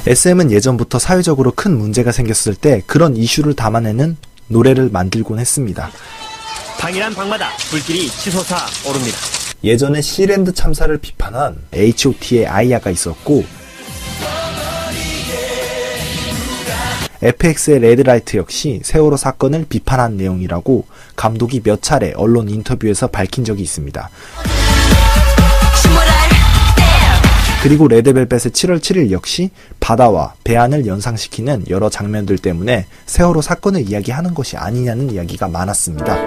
SM은 예전부터 사회적으로 큰 문제가 생겼을 때 그런 이슈를 담아내는 노래를 만들곤 했습니다. 방이란 방마다 불길이 치솟아 오릅니다. 예전에 시랜드 참사를 비판한 H.O.T의 아이야가 있었고, FX의 레드라이트 역시 세월호 사건을 비판한 내용이라고 감독이 몇 차례 언론 인터뷰에서 밝힌 적이 있습니다. 그리고 레드벨벳의 7월 7일 역시 바다와 배안을 연상시키는 여러 장면들 때문에 세월호 사건을 이야기하는 것이 아니냐는 이야기가 많았습니다.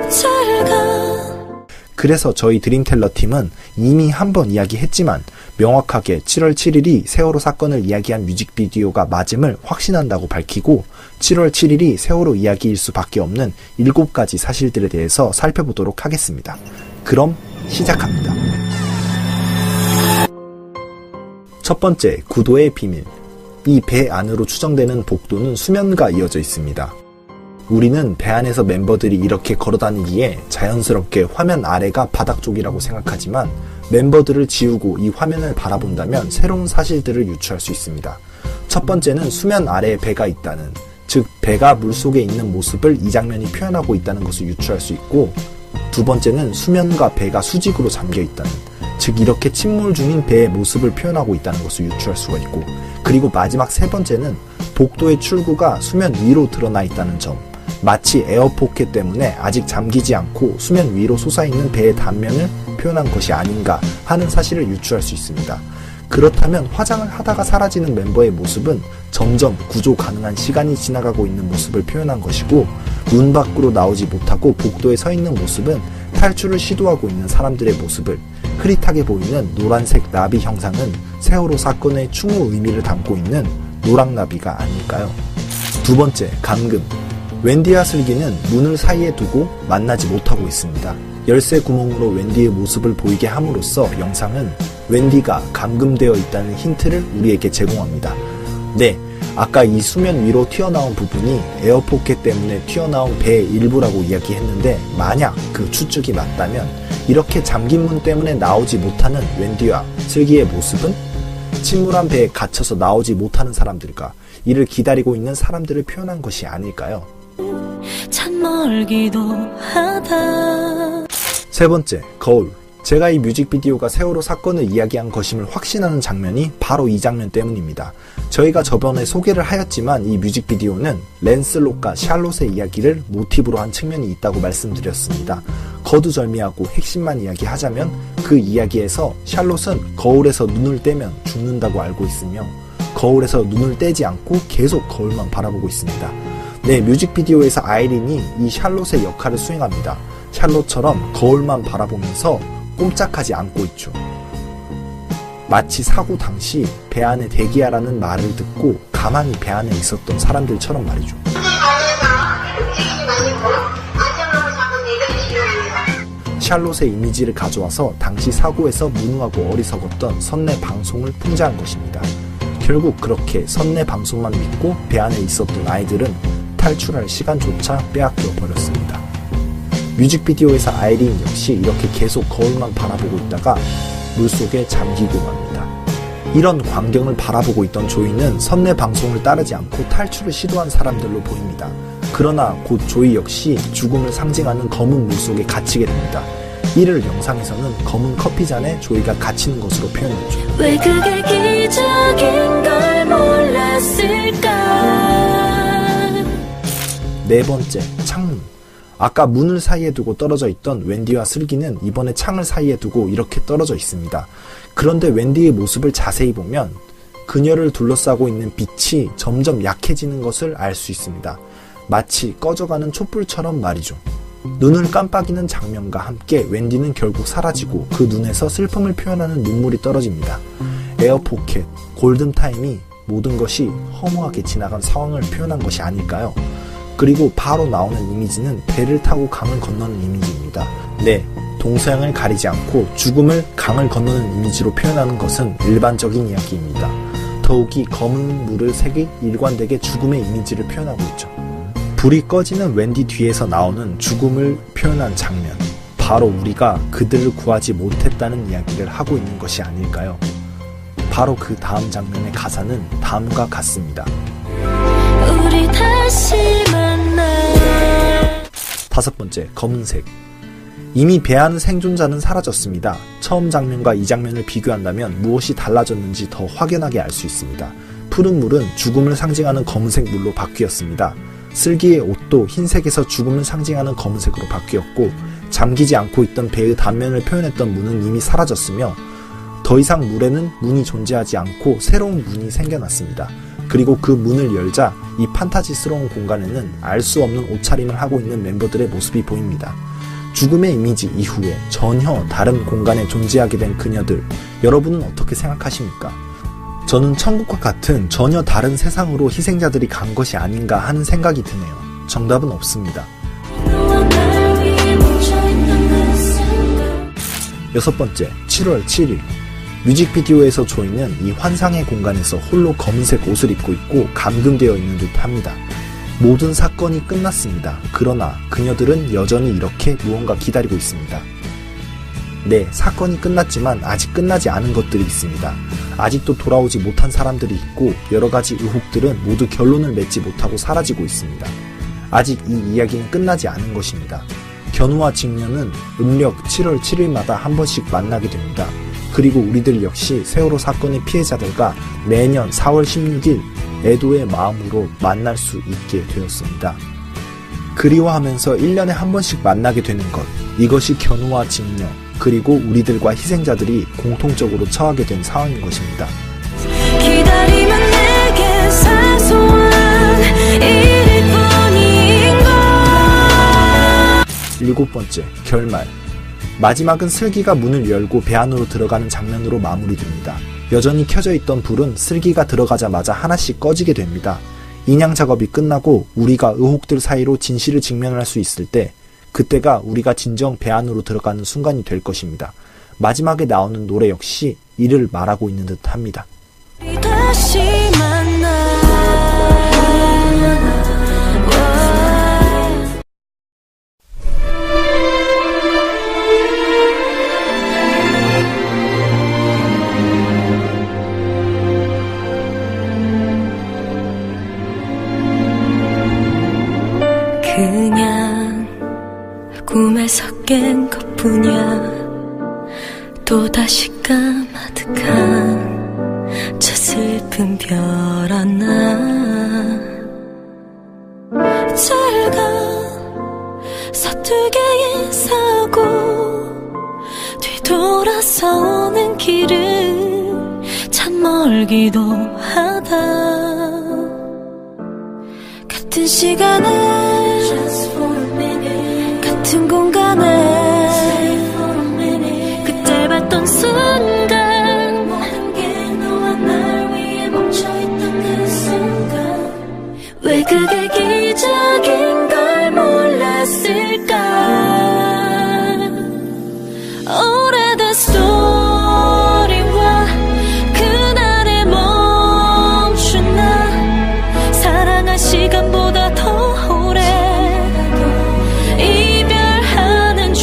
그래서 저희 드림텔러 팀은 이미 한번 이야기했지만 명확하게 7월 7일이 세월호 사건을 이야기한 뮤직비디오가 맞음을 확신한다고 밝히고 7월 7일이 세월호 이야기일 수밖에 없는 7가지 사실들에 대해서 살펴보도록 하겠습니다. 그럼 시작합니다. 첫 번째, 구도의 비밀. 이 배 안으로 추정되는 복도는 수면과 이어져 있습니다. 우리는 배 안에서 멤버들이 이렇게 걸어다니기에 자연스럽게 화면 아래가 바닥 쪽이라고 생각하지만 멤버들을 지우고 이 화면을 바라본다면 새로운 사실들을 유추할 수 있습니다. 첫 번째는 수면 아래에 배가 있다는, 즉 배가 물속에 있는 모습을 이 장면이 표현하고 있다는 것을 유추할 수 있고, 두 번째는 수면과 배가 수직으로 잠겨 있다는, 즉 이렇게 침몰 중인 배의 모습을 표현하고 있다는 것을 유추할 수가 있고, 그리고 마지막 세 번째는 복도의 출구가 수면 위로 드러나 있다는 점, 마치 에어포켓 때문에 아직 잠기지 않고 수면 위로 솟아있는 배의 단면을 표현한 것이 아닌가 하는 사실을 유추할 수 있습니다. 그렇다면 화장을 하다가 사라지는 멤버의 모습은 점점 구조 가능한 시간이 지나가고 있는 모습을 표현한 것이고, 문 밖으로 나오지 못하고 복도에 서 있는 모습은 탈출을 시도하고 있는 사람들의 모습을, 흐릿하게 보이는 노란색 나비 형상은 세월호 사건의 추모 의미를 담고 있는 노랑나비가 아닐까요? 두 번째, 감금. 웬디와 슬기는 문을 사이에 두고 만나지 못하고 있습니다. 열쇠 구멍으로 웬디의 모습을 보이게 함으로써 영상은 웬디가 감금되어 있다는 힌트를 우리에게 제공합니다. 네, 아까 이 수면 위로 튀어나온 부분이 에어포켓 때문에 튀어나온 배의 일부라고 이야기했는데, 만약 그 추측이 맞다면 이렇게 잠긴 문 때문에 나오지 못하는 웬디와 슬기의 모습은 침몰한 배에 갇혀서 나오지 못하는 사람들과 이를 기다리고 있는 사람들을 표현한 것이 아닐까요? 참 멀기도 하다. 세 번째, 거울. 제가 이 뮤직비디오가 세월호 사건을 이야기한 것임을 확신하는 장면이 바로 이 장면 때문입니다. 저희가 저번에 소개를 하였지만 이 뮤직비디오는 랜슬롯과 샬롯의 이야기를 모티브로 한 측면이 있다고 말씀드렸습니다. 거두절미하고 핵심만 이야기하자면 그 이야기에서 샬롯은 거울에서 눈을 떼면 죽는다고 알고 있으며 거울에서 눈을 떼지 않고 계속 거울만 바라보고 있습니다. 네, 뮤직비디오에서 아이린이 이 샬롯의 역할을 수행합니다. 샬롯처럼 거울만 바라보면서 꼼짝하지 않고 있죠. 마치 사고 당시 배 안에 대기하라는 말을 듣고 가만히 배 안에 있었던 사람들처럼 말이죠. 샬롯의 이미지를 가져와서 당시 사고에서 무능하고 어리석었던 선내 방송을 풍자한 것입니다. 결국 그렇게 선내 방송만 믿고 배 안에 있었던 아이들은 탈출할 시간조차 빼앗겨 버렸습니다. 뮤직비디오에서 아이린 역시 이렇게 계속 거울만 바라보고 있다가 물속에 잠기고 맙니다. 이런 광경을 바라보고 있던 조이는 선내 방송을 따르지 않고 탈출을 시도한 사람들로 보입니다. 그러나 곧 조이 역시 죽음을 상징하는 검은 물속에 갇히게 됩니다. 이를 영상에서는 검은 커피잔에 조이가 갇히는 것으로 표현했죠. 왜 그게 기적인 걸 몰랐을까? 네 번째, 창문. 아까 문을 사이에 두고 떨어져 있던 웬디와 슬기는 이번에 창을 사이에 두고 이렇게 떨어져 있습니다. 그런데 웬디의 모습을 자세히 보면 그녀를 둘러싸고 있는 빛이 점점 약해지는 것을 알 수 있습니다. 마치 꺼져가는 촛불처럼 말이죠. 눈을 깜빡이는 장면과 함께 웬디는 결국 사라지고 그 눈에서 슬픔을 표현하는 눈물이 떨어집니다. 에어포켓, 골든타임이 모든 것이 허무하게 지나간 상황을 표현한 것이 아닐까요? 그리고 바로 나오는 이미지는 배를 타고 강을 건너는 이미지입니다. 네, 동서양을 가리지 않고 죽음을 강을 건너는 이미지로 표현하는 것은 일반적인 이야기입니다. 더욱이 검은 물을 색이 일관되게 죽음의 이미지를 표현하고 있죠. 불이 꺼지는 웬디 뒤에서 나오는 죽음을 표현한 장면, 바로 우리가 그들을 구하지 못했다는 이야기를 하고 있는 것이 아닐까요? 바로 그 다음 장면의 가사는 다음과 같습니다. 우리 다시 만나. 5번째, 검은색. 이미 배 안의 생존자는 사라졌습니다. 처음 장면과 이 장면을 비교한다면 무엇이 달라졌는지 더 확연하게 알 수 있습니다. 푸른 물은 죽음을 상징하는 검은색 물로 바뀌었습니다. 슬기의 옷도 흰색에서 죽음을 상징하는 검은색으로 바뀌었고, 잠기지 않고 있던 배의 단면을 표현했던 문은 이미 사라졌으며, 더 이상 물에는 문이 존재하지 않고 새로운 문이 생겨났습니다. 그리고 그 문을 열자 이 판타지스러운 공간에는 알 수 없는 옷차림을 하고 있는 멤버들의 모습이 보입니다. 죽음의 이미지 이후에 전혀 다른 공간에 존재하게 된 그녀들, 여러분은 어떻게 생각하십니까? 저는 천국과 같은 전혀 다른 세상으로 희생자들이 간 것이 아닌가 하는 생각이 드네요. 정답은 없습니다. 6번째, 7월 7일. 뮤직비디오에서 조이는 이 환상의 공간에서 홀로 검은색 옷을 입고 있고 감금되어 있는 듯 합니다. 모든 사건이 끝났습니다. 그러나 그녀들은 여전히 이렇게 무언가 기다리고 있습니다. 네, 사건이 끝났지만 아직 끝나지 않은 것들이 있습니다. 아직도 돌아오지 못한 사람들이 있고 여러가지 의혹들은 모두 결론을 맺지 못하고 사라지고 있습니다. 아직 이 이야기는 끝나지 않은 것입니다. 견우와 직녀는 음력 7월 7일마다 한 번씩 만나게 됩니다. 그리고 우리들 역시 세월호 사건의 피해자들과 매년 4월 16일 애도의 마음으로 만날 수 있게 되었습니다. 그리워하면서 1년에 한 번씩 만나게 되는 것, 이것이 견우와 직녀, 그리고 우리들과 희생자들이 공통적으로 처하게 된 상황인 것입니다. 기다림은 내게 사소한 일뿐인 것. 7번째, 결말. 마지막은 슬기가 문을 열고 배 안으로 들어가는 장면으로 마무리됩니다. 여전히 켜져 있던 불은 슬기가 들어가자마자 하나씩 꺼지게 됩니다. 인양 작업이 끝나고 우리가 의혹들 사이로 진실을 직면할 수 있을 때, 그때가 우리가 진정 배 안으로 들어가는 순간이 될 것입니다. 마지막에 나오는 노래 역시 이를 말하고 있는 듯 합니다. 다시 만나. 그냥 꿈에서 깬 것뿐이야. 또다시 까마득한 저 슬픈 별 하나. 잘가 서투게 인사하고 뒤돌아서는 길은 참 멀기도 하다. 같은 시간에 같은 공간에 그때 봤던 순간, 모든 게 너와 날 위해 멈춰있던 그 순간, 왜 그게 기적인 걸 몰랐을까. 오래된 스토리와 그날의 멈춘 나, 사랑한 시간보다 더 오래 이별하는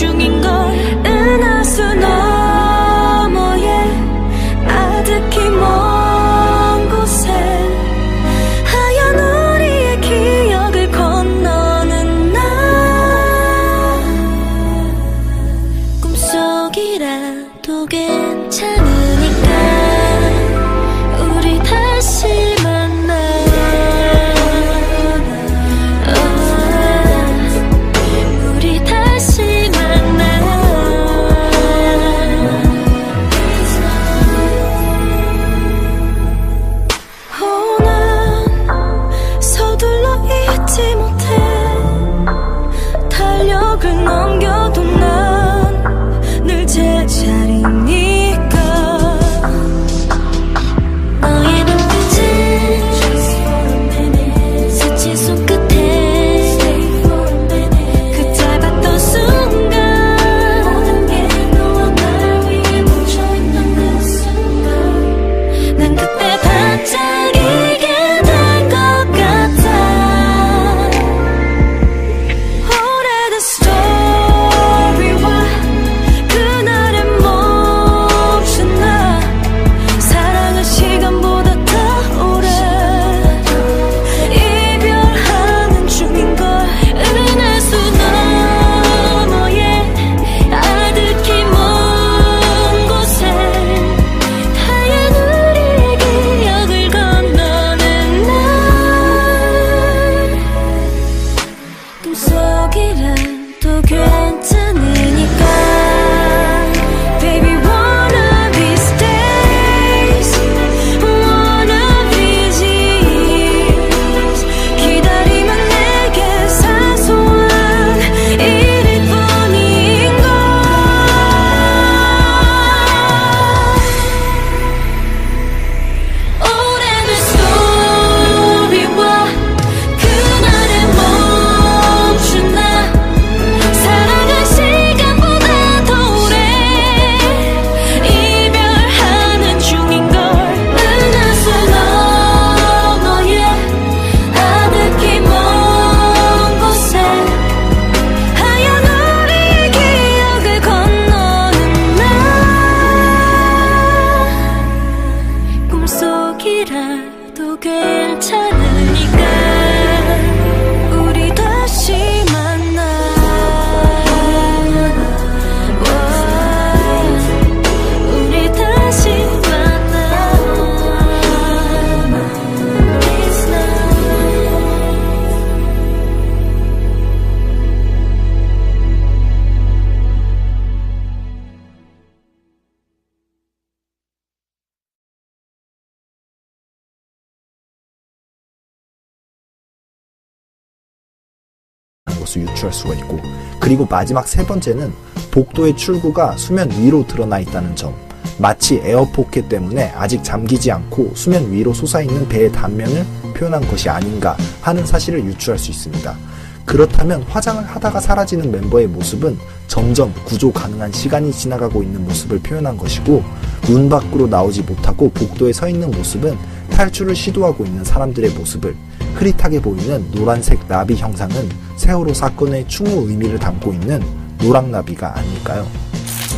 것을 유추할 수가 있고, 그리고 마지막 세 번째는 복도의 출구가 수면 위로 드러나 있다는 점. 마치 에어포켓 때문에 아직 잠기지 않고 수면 위로 솟아있는 배의 단면을 표현한 것이 아닌가 하는 사실을 유추할 수 있습니다. 그렇다면 화장을 하다가 사라지는 멤버의 모습은 점점 구조 가능한 시간이 지나가고 있는 모습을 표현한 것이고, 문 밖으로 나오지 못하고 복도에 서 있는 모습은 탈출을 시도하고 있는 사람들의 모습을, 흐릿하게 보이는 노란색 나비 형상은 세월호 사건의 추모 의미를 담고 있는 노랑나비가 아닐까요?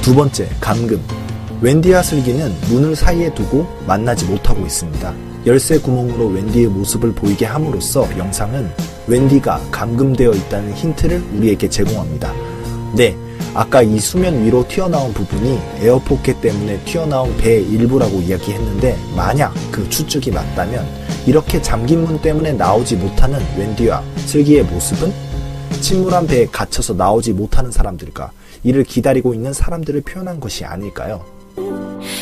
두 번째, 감금. 웬디와 슬기는 문을 사이에 두고 만나지 못하고 있습니다. 열쇠 구멍으로 웬디의 모습을 보이게 함으로써 영상은 웬디가 감금되어 있다는 힌트를 우리에게 제공합니다. 네, 아까 이 수면 위로 튀어나온 부분이 에어포켓 때문에 튀어나온 배의 일부라고 이야기했는데, 만약 그 추측이 맞다면 이렇게 잠긴 문 때문에 나오지 못하는 웬디와 슬기의 모습은 침몰한 배에 갇혀서 나오지 못하는 사람들과 이를 기다리고 있는 사람들을 표현한 것이 아닐까요?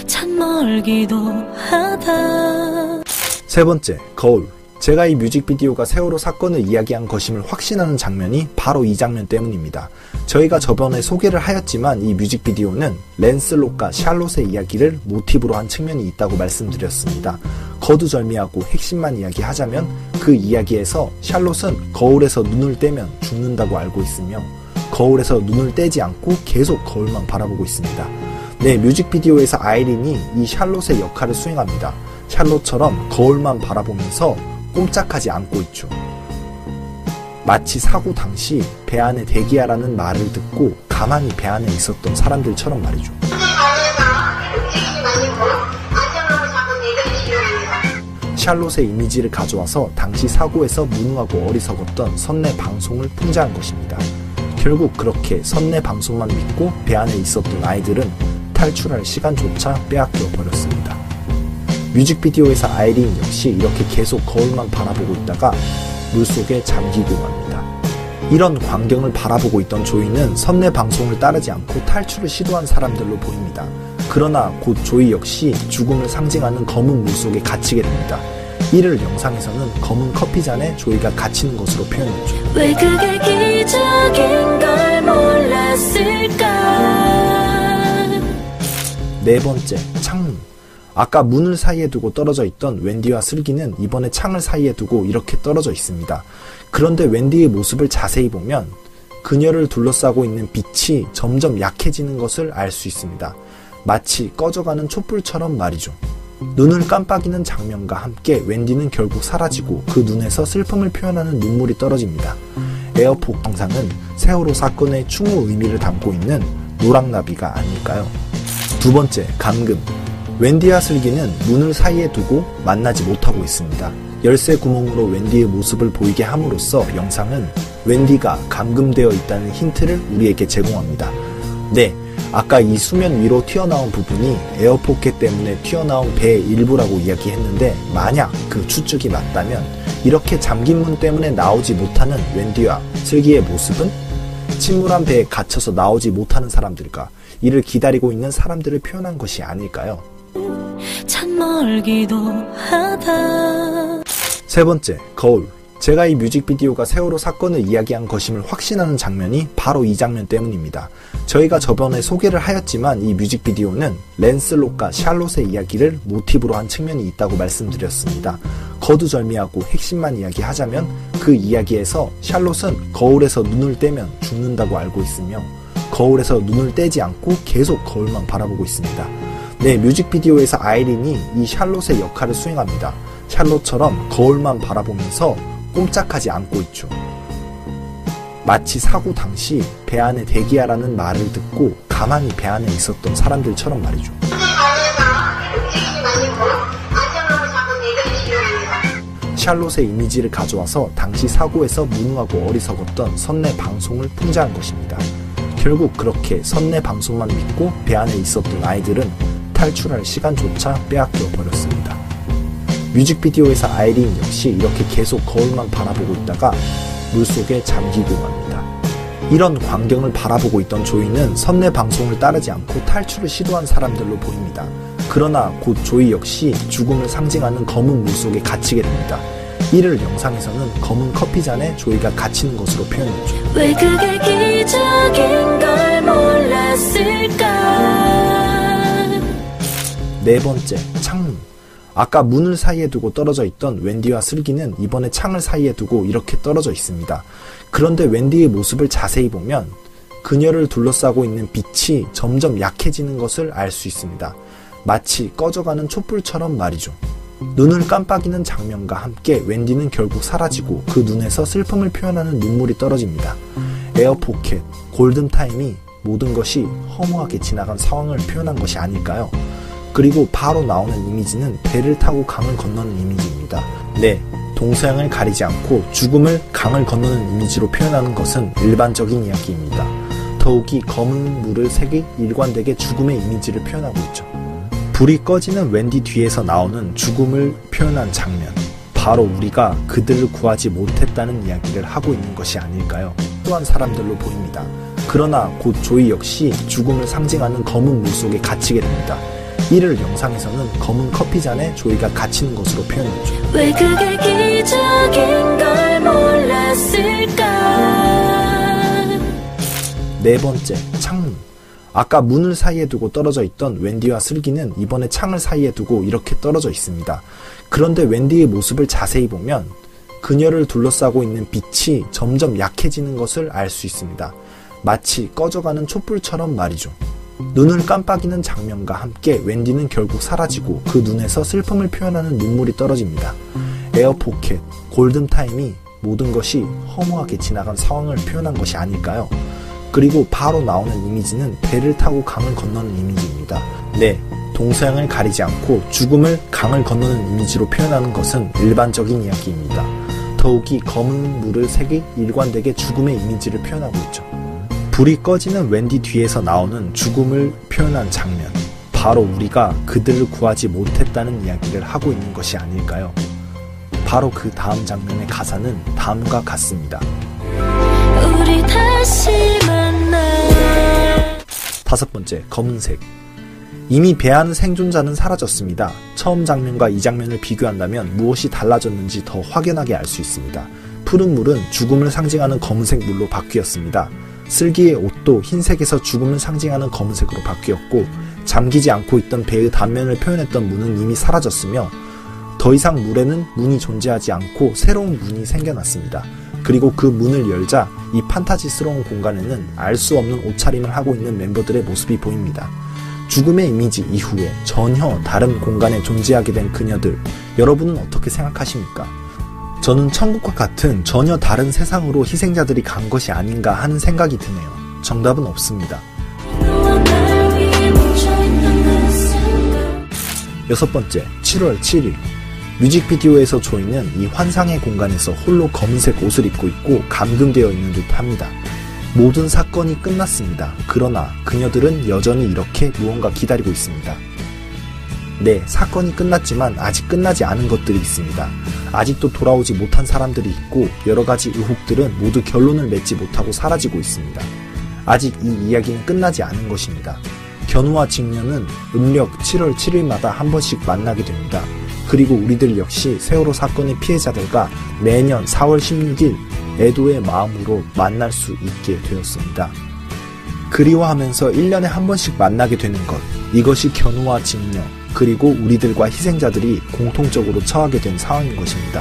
참 멀기도 하다. 세 번째, 거울. 제가 이 뮤직비디오가 세월호 사건을 이야기한 것임을 확신하는 장면이 바로 이 장면 때문입니다. 저희가 저번에 소개를 하였지만 이 뮤직비디오는 랜슬롯과 샬롯의 이야기를 모티브로 한 측면이 있다고 말씀드렸습니다. 거두절미하고 핵심만 이야기하자면 그 이야기에서 샬롯은 거울에서 눈을 떼면 죽는다고 알고 있으며, 거울에서 눈을 떼지 않고 계속 거울만 바라보고 있습니다. 네, 뮤직비디오에서 아이린이 이 샬롯의 역할을 수행합니다. 샬롯처럼 거울만 바라보면서 꼼짝하지 않고 있죠. 마치 사고 당시 배 안에 대기하라는 말을 듣고 가만히 배 안에 있었던 사람들처럼 말이죠. 샬롯의 이미지를 가져와서 당시 사고에서 무능하고 어리석었던 선내 방송을 풍자한 것입니다. 결국 그렇게 선내 방송만 믿고 배 안에 있었던 아이들은 탈출할 시간조차 빼앗겨 버렸습니다. 뮤직비디오에서 아이린 역시 이렇게 계속 거울만 바라보고 있다가 물속에 잠기고 맙니다. 이런 광경을 바라보고 있던 조이는 선내 방송을 따르지 않고 탈출을 시도한 사람들로 보입니다. 그러나 곧 조이 역시 죽음을 상징하는 검은 물속에 갇히게 됩니다. 이를 영상에서는 검은 커피잔에 조이가 갇히는 것으로 표현했죠. 왜 그게 기적인 걸 몰랐을까? 네 번째, 창문. 아까 문을 사이에 두고 떨어져 있던 웬디와 슬기는 이번에 창을 사이에 두고 이렇게 떨어져 있습니다. 그런데 웬디의 모습을 자세히 보면 그녀를 둘러싸고 있는 빛이 점점 약해지는 것을 알 수 있습니다. 마치 꺼져가는 촛불처럼 말이죠. 눈을 깜빡이는 장면과 함께 웬디는 결국 사라지고 그 눈에서 슬픔을 표현하는 눈물이 떨어집니다. 에어폭 영상은 세월호 사건의 추모 의미를 담고 있는 노랑나비가 아닐까요? 두 번째, 감금. 웬디와 슬기는 문을 사이에 두고 만나지 못하고 있습니다. 열쇠 구멍으로 웬디의 모습을 보이게 함으로써 영상은 웬디가 감금되어 있다는 힌트를 우리에게 제공합니다. 네, 아까 이 수면 위로 튀어나온 부분이 에어포켓 때문에 튀어나온 배의 일부라고 이야기했는데, 만약 그 추측이 맞다면 이렇게 잠긴 문 때문에 나오지 못하는 웬디와 슬기의 모습은 침몰한 배에 갇혀서 나오지 못하는 사람들과 이를 기다리고 있는 사람들을 표현한 것이 아닐까요? 참 멀기도 하다. 세 번째, 거울. 제가 이 뮤직비디오가 세월호 사건을 이야기한 것임을 확신하는 장면이 바로 이 장면 때문입니다. 저희가 저번에 소개를 하였지만 이 뮤직비디오는 랜슬롯과 샬롯의 이야기를 모티브로 한 측면이 있다고 말씀드렸습니다. 거두절미하고 핵심만 이야기하자면 그 이야기에서 샬롯은 거울에서 눈을 떼면 죽는다고 알고 있으며, 거울에서 눈을 떼지 않고 계속 거울만 바라보고 있습니다. 네, 뮤직비디오에서 아이린이 이 샬롯의 역할을 수행합니다. 샬롯처럼 거울만 바라보면서 꼼짝하지 않고 있죠. 마치 사고 당시 배 안에 대기하라는 말을 듣고 가만히 배 안에 있었던 사람들처럼 말이죠. 샬롯의 이미지를 가져와서 당시 사고에서 무능하고 어리석었던 선내 방송을 풍자한 것입니다. 결국 그렇게 선내 방송만 믿고 배 안에 있었던 아이들은 탈출할 시간조차 빼앗겨 버렸습니다. 뮤직비디오에서 아이린 역시 이렇게 계속 거울만 바라보고 있다가 물속에 잠기고 맙니다. 이런 광경을 바라보고 있던 조이는 선내 방송을 따르지 않고 탈출을 시도한 사람들로 보입니다. 그러나 곧 조이 역시 죽음을 상징하는 검은 물속에 갇히게 됩니다. 이를 영상에서는 검은 커피잔에 조이가 갇히는 것으로 표현했죠. 왜 그게 기적인 걸 몰랐을까. 네 번째, 창문. 아까 문을 사이에 두고 떨어져 있던 웬디와 슬기는 이번에 창을 사이에 두고 이렇게 떨어져 있습니다. 그런데 웬디의 모습을 자세히 보면 그녀를 둘러싸고 있는 빛이 점점 약해지는 것을 알 수 있습니다. 마치 꺼져가는 촛불처럼 말이죠. 눈을 깜빡이는 장면과 함께 웬디는 결국 사라지고 그 눈에서 슬픔을 표현하는 눈물이 떨어집니다. 에어포켓, 골든타임이 모든 것이 허무하게 지나간 상황을 표현한 것이 아닐까요? 그리고 바로 나오는 이미지는 배를 타고 강을 건너는 이미지입니다. 네, 동서양을 가리지 않고 죽음을 강을 건너는 이미지로 표현하는 것은 일반적인 이야기입니다. 더욱이 검은 물을 색이 일관되게 죽음의 이미지를 표현하고 있죠. 불이 꺼지는 웬디 뒤에서 나오는 죽음을 표현한 장면, 바로 우리가 그들을 구하지 못했다는 이야기를 하고 있는 것이 아닐까요? 또한 사람들로 보입니다. 그러나 곧 조이 역시 죽음을 상징하는 검은 물 속에 갇히게 됩니다. 이를 영상에서는 검은 커피잔에 조이가 갇히는 것으로 표현했죠. 왜 그게 기적인 걸 몰랐을까. 네 번째, 창문. 아까 문을 사이에 두고 떨어져 있던 웬디와 슬기는 이번에 창을 사이에 두고 이렇게 떨어져 있습니다. 그런데 웬디의 모습을 자세히 보면 그녀를 둘러싸고 있는 빛이 점점 약해지는 것을 알 수 있습니다. 마치 꺼져가는 촛불처럼 말이죠. 눈을 깜빡이는 장면과 함께 웬디는 결국 사라지고 그 눈에서 슬픔을 표현하는 눈물이 떨어집니다. 에어포켓, 골든타임이 모든 것이 허무하게 지나간 상황을 표현한 것이 아닐까요? 그리고 바로 나오는 이미지는 배를 타고 강을 건너는 이미지입니다. 네, 동서양을 가리지 않고 죽음을 강을 건너는 이미지로 표현하는 것은 일반적인 이야기입니다. 더욱이 검은 물을 색이 일관되게 죽음의 이미지를 표현하고 있죠. 불이 꺼지는 웬디 뒤에서 나오는 죽음을 표현한 장면, 바로 우리가 그들을 구하지 못했다는 이야기를 하고 있는 것이 아닐까요? 바로 그 다음 장면의 가사는 다음과 같습니다. 우리 다시 만나. 다섯 번째, 검은색. 이미 배 안의 생존자는 사라졌습니다. 처음 장면과 이 장면을 비교한다면 무엇이 달라졌는지 더 확연하게 알 수 있습니다. 푸른 물은 죽음을 상징하는 검은색 물로 바뀌었습니다. 슬기의 옷도 흰색에서 죽음을 상징하는 검은색으로 바뀌었고, 잠기지 않고 있던 배의 단면을 표현했던 문은 이미 사라졌으며 더 이상 물에는 문이 존재하지 않고 새로운 문이 생겨났습니다. 그리고 그 문을 열자 이 판타지스러운 공간에는 알 수 없는 옷차림을 하고 있는 멤버들의 모습이 보입니다. 죽음의 이미지 이후에 전혀 다른 공간에 존재하게 된 그녀들, 여러분은 어떻게 생각하십니까? 저는 천국과 같은 전혀 다른 세상으로 희생자들이 간 것이 아닌가 하는 생각이 드네요. 정답은 없습니다. 여섯 번째, 7월 7일. 뮤직비디오에서 조이는 이 환상의 공간에서 홀로 검은색 옷을 입고 있고 감금되어 있는 듯 합니다. 모든 사건이 끝났습니다. 그러나 그녀들은 여전히 이렇게 무언가 기다리고 있습니다. 네, 사건이 끝났지만 아직 끝나지 않은 것들이 있습니다. 아직도 돌아오지 못한 사람들이 있고 여러가지 의혹들은 모두 결론을 맺지 못하고 사라지고 있습니다. 아직 이 이야기는 끝나지 않은 것입니다. 견우와 직녀는 음력 7월 7일마다 한 번씩 만나게 됩니다. 그리고 우리들 역시 세월호 사건의 피해자들과 매년 4월 16일 애도의 마음으로 만날 수 있게 되었습니다. 그리워하면서 1년에 한 번씩 만나게 되는 것, 이것이 견우와 직녀, 그리고 우리들과 희생자들이 공통적으로 처하게 된 상황인 것입니다.